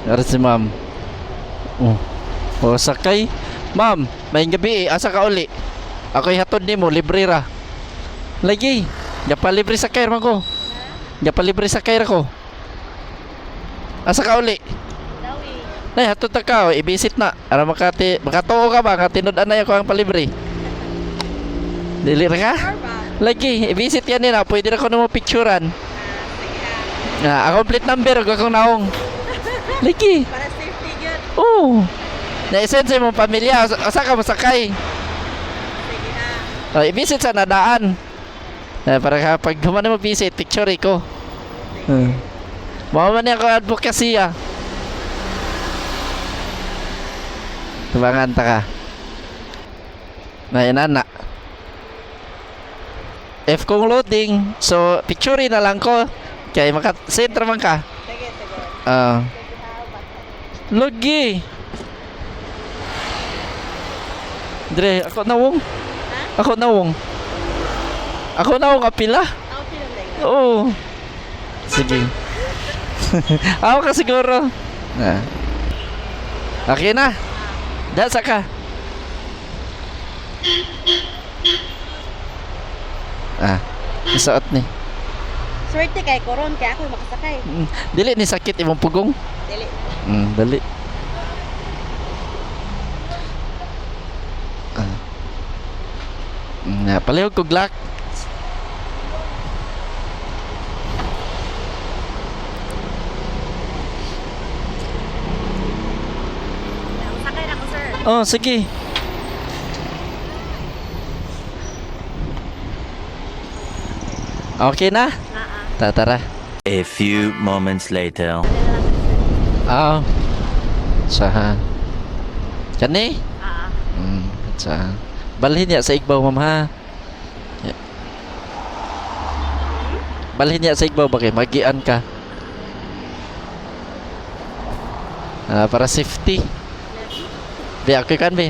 Ari si ma'am. Oh. Oh, sakay. Ma'am, may gabi asa ka uli? Ako'y hatod nimo libre ra. Lagi. Ya pa libre sakay man ko. Ya pa libre sakay ra ko. Asa ka uli? Nay hatod ta ka, i-visit na. Ara makatuo ka ba nga tinud-an na ako ang palibre. Dili ra ka? Lagi, i-visit yan nila. Pwede na ko na mo picturean. Complete number ako akong naong. Lagi. Para safety good. Oo. Na-essence mo pamilya. Asa ka masakay? Sige na. I-visit sa nadaan. Para kapag gumawa mo visit, picture ko. Mga man ako advocacy Tubangan ta ka. Na. F kong loading. So, picture na lang ko. Kaya maka-send naman ka. Sige. Lagi. Dre, ako nawong. Ako nawong apila. Ako pinag-like. Oo. Sige. Ako ka siguro. Okay na. Dasa ka. Isuot ni. Swerte kay Coron, kaya ako makasakay. Dili ni sakit imong pugong. Dili. Dali. Palihog ko glak. Sakay na ko, sir. Oh, sige. Okay na? Tara. A few moments later. Saha. Kani? Sa. Balhin niya sa igbaw, ma'am ha. Balhin niya sa igbaw bagay magian ka. Para safety. Be ako kan be.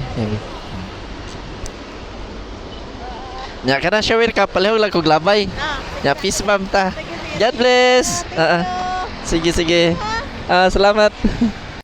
Nya kana shower ka palihog lang kog labay. Ya peace ma'am ta. God bless. Sige. Salamat.